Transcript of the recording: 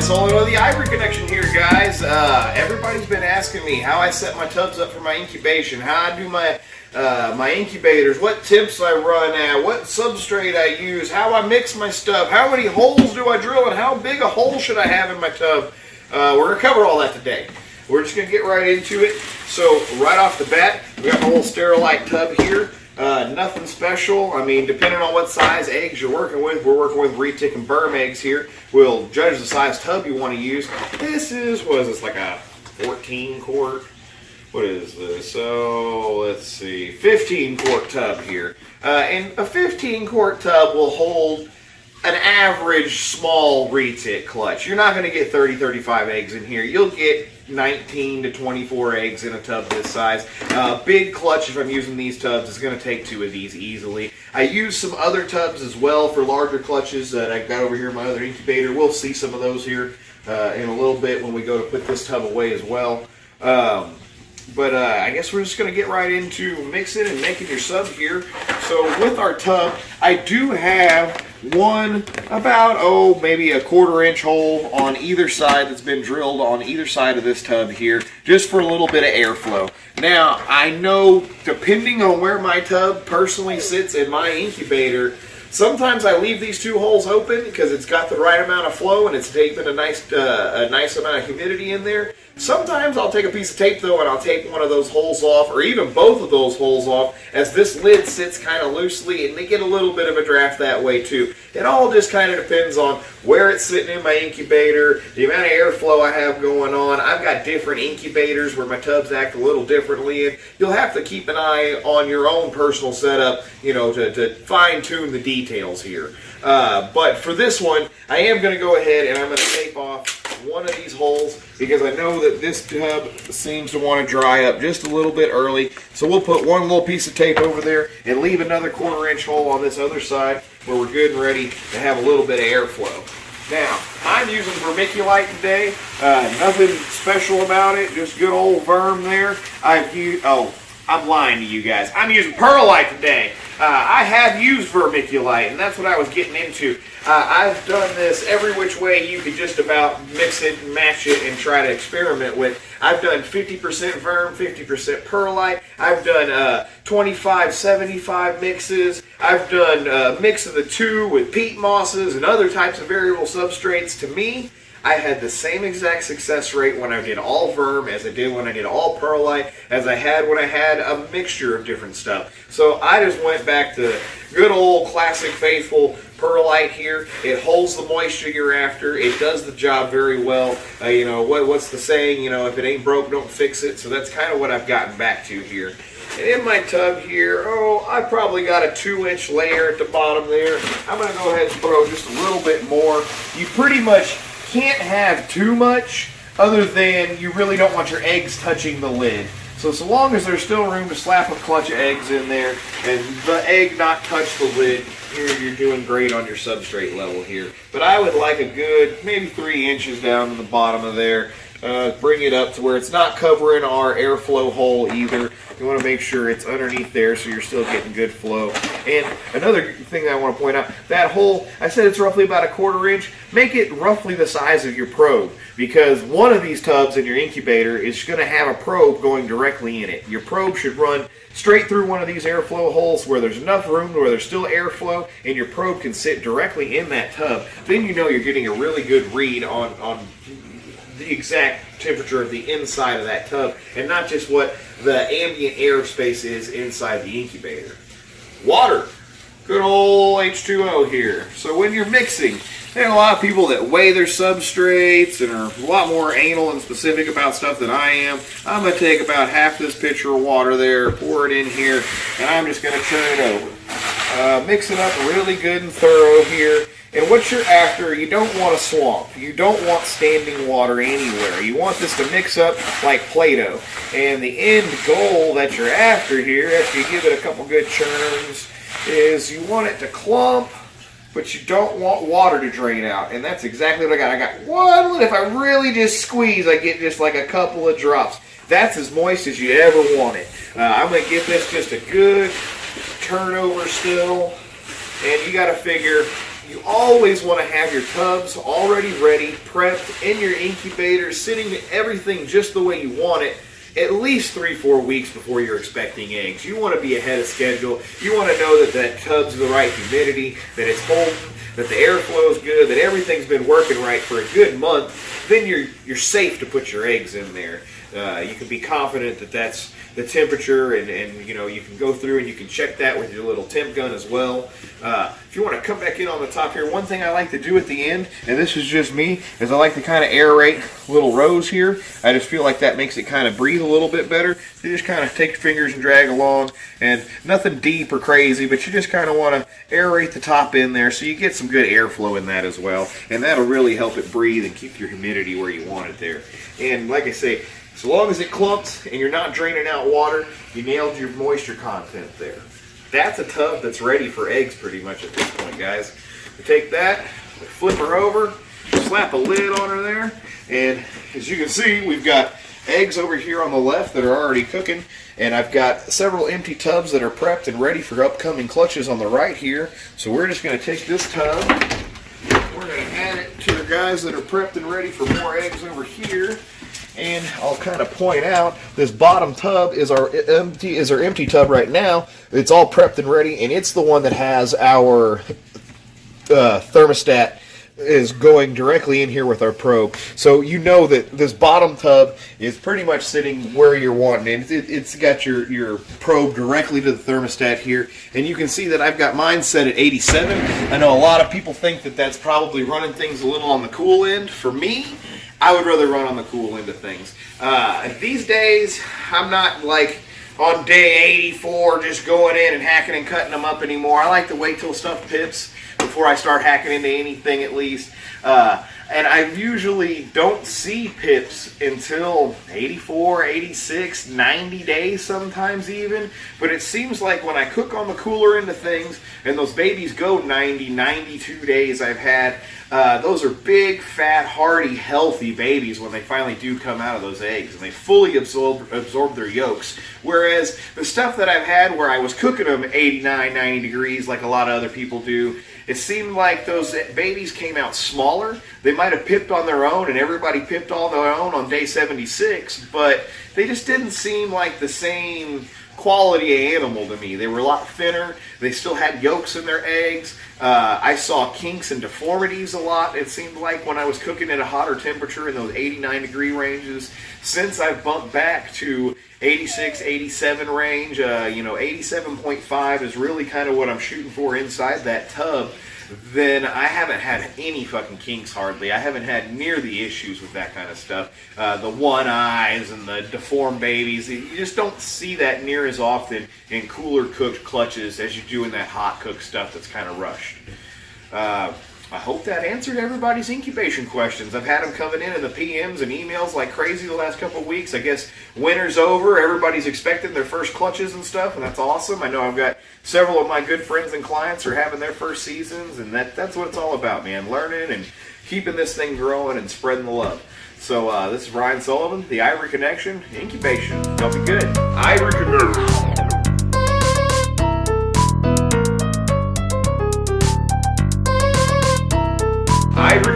Solo of the Ivory Connection here, guys. Everybody's been asking me how I set my tubs up for my incubation, how I do my incubators, what temps I run at, what substrate I use, how I mix my stuff, how many holes do I drill, and how big a hole should I have in my tub. We're going to cover all that today. We're just going to get right into it. So right off the bat, we got my little Sterilite tub here. Nothing special. I mean, depending on what size eggs you're working with, we're working with retic and berm eggs here. We'll judge the size tub you want to use. This is, what is this, like a 14 quart? What is this? So, let's see, 15 quart tub here. And a 15 quart tub will hold an average small retic clutch. You're not going to get 30-35 eggs in here. You'll get 19 to 24 eggs in a tub this size. Big clutch, if I'm using these tubs, is going to take 2 of these easily. I use some other tubs as well for larger clutches that I've got over here in my other incubator. We'll see some of those here in a little bit when we go to put this tub away as well. But I guess we're just going to get right into mixing and making your sub here. So with our tub, I do have one about, maybe a 1/4 inch hole on either side that's been drilled on either side of this tub here, just for a little bit of airflow. Now, I know depending on where my tub personally sits in my incubator, sometimes I leave these 2 holes open because it's got the right amount of flow and it's taping a nice amount of humidity in there. Sometimes I'll take a piece of tape though and I'll tape one of those holes off, or even both of those holes off, as this lid sits kind of loosely and they get a little bit of a draft that way too. It all just kind of depends on where it's sitting in my incubator, the amount of airflow I have going on. I've got different incubators where my tubs act a little differently, and you'll have to keep an eye on your own personal setup, to fine tune the details here. But for this one, I am going to go ahead and I'm going to tape off one of these holes because I know that this tub seems to want to dry up just a little bit early. So we'll put one little piece of tape over there and leave another 1/4 inch hole on this other side where we're good and ready to have a little bit of airflow. Now, I'm using vermiculite today. Nothing special about it, just good old verm there. I'm lying to you guys. I'm using perlite today. I have used vermiculite, and that's what I was getting into. I've done this every which way you could just about mix it and match it and try to experiment with. I've done 50% verm, 50% perlite. I've done 25-75 mixes. I've done a mix of the 2 with peat mosses and other types of variable substrates. To me, I had the same exact success rate when I did all verm as I did when I did all perlite, as I had when I had a mixture of different stuff. So I just went back to good old classic faithful perlite here. It holds the moisture you're after. It does the job very well. What's the saying? If it ain't broke, don't fix it. So that's kind of what I've gotten back to here. And in my tub here, I probably got a 2-inch layer at the bottom there. I'm going to go ahead and throw just a little bit more. You pretty much can't have too much, other than you really don't want your eggs touching the lid. So long as there's still room to slap a clutch of eggs in there and the egg not touch the lid, you're doing great on your substrate level here. But I would like a good maybe 3 inches down to the bottom of there. Bring it up to where it's not covering our airflow hole either. You want to make sure it's underneath there so you're still getting good flow. And another thing I want to point out, that hole, I said it's roughly about a 1/4 inch. Make it roughly the size of your probe, because one of these tubs in your incubator is going to have a probe going directly in it. Your probe should run straight through one of these airflow holes where there's enough room where there's still airflow and your probe can sit directly in that tub. Then you know you're getting a really good read on the exact temperature of the inside of that tub, and not just what the ambient airspace is inside the incubator. Water. Good old H2O here. So when you're mixing, there are a lot of people that weigh their substrates and are a lot more anal and specific about stuff than I am. I'm going to take about half this pitcher of water there, pour it in here, and I'm just going to churn it over. Mix it up really good and thorough here. And what you're after, you don't want a swamp. You don't want standing water anywhere. You want this to mix up like Play-Doh. And the end goal that you're after here, after you give it a couple good churns, is you want it to clump, but you don't want water to drain out. And that's exactly what I got. I got one, if I really just squeeze, I get just like a couple of drops. That's as moist as you ever want it. I'm going to give this just a good turnover still. And you got to figure you always want to have your tubs already ready, prepped in your incubator, sitting everything just the way you want it, at least 3-4 weeks before you're expecting eggs. You want to be ahead of schedule. You want to know that that tub's the right humidity, that it's holding, that the airflow is good, that everything's been working right for a good month. Then you're safe to put your eggs in there. You can be confident that that's the temperature, and you know, you can go through and you can check that with your little temp gun as well. If you want to come back in on the top here, one thing I like to do at the end, and this is just me, is I like to kind of aerate little rows here. I just feel like that makes it kind of breathe a little bit better. So you just kind of take your fingers and drag along, and nothing deep or crazy, but you just kind of want to aerate the top in there so you get some good airflow in that as well, and that'll really help it breathe and keep your humidity where you want it there. And like I say, as long as it clumps and you're not draining out water, you nailed your moisture content there. That's a tub that's ready for eggs pretty much at this point, guys. We take that, we flip her over, slap a lid on her there, and as you can see, we've got eggs over here on the left that are already cooking, and I've got several empty tubs that are prepped and ready for upcoming clutches on the right here. So we're just going to take this tub, we're going to add it to the guys that are prepped and ready for more eggs over here. And I'll kind of point out, this bottom tub is our empty tub right now. It's all prepped and ready, and it's the one that has our thermostat is going directly in here with our probe. So you know that this bottom tub is pretty much sitting where you're wanting it. It's got your probe directly to the thermostat here, and you can see that I've got mine set at 87. I know a lot of people think that that's probably running things a little on the cool end. For me, I would rather run on the cool end of things. These days, I'm not like on day 84 just going in and hacking and cutting them up anymore. I like to wait till stuff pips before I start hacking into anything at least. And I usually don't see pips until 84, 86, 90 days sometimes even. But it seems like when I cook on the cooler end of things and those babies go 90, 92 days I've had, those are big, fat, hearty, healthy babies when they finally do come out of those eggs, and they fully absorb their yolks. Whereas the stuff that I've had where I was cooking them 89, 90 degrees like a lot of other people do, it seemed like those babies came out smaller. They might have pipped on their own, and everybody pipped on their own on day 76, but they just didn't seem like the same quality of animal to me. They were a lot thinner. They still had yolks in their eggs. I saw kinks and deformities a lot, it seemed like, when I was cooking at a hotter temperature in those 89 degree ranges. Since I've bumped back to 86, 87 range, 87.5 is really kind of what I'm shooting for inside that tub, then I haven't had any fucking kinks hardly. I haven't had near the issues with that kind of stuff. The one eyes and the deformed babies, you just don't see that near as often in cooler cooked clutches as you do in that hot cooked stuff that's kind of rushed. I hope that answered everybody's incubation questions. I've had them coming in the PMs and emails like crazy the last couple of weeks. I guess winter's over. Everybody's expecting their first clutches and stuff, and that's awesome. I know I've got several of my good friends and clients are having their first seasons, and that's what it's all about, man. Learning and keeping this thing growing and spreading the love. So this is Ryan Sullivan, the Ivory Connection, Incubation. Y'all be good. Ivory Connection. Ivory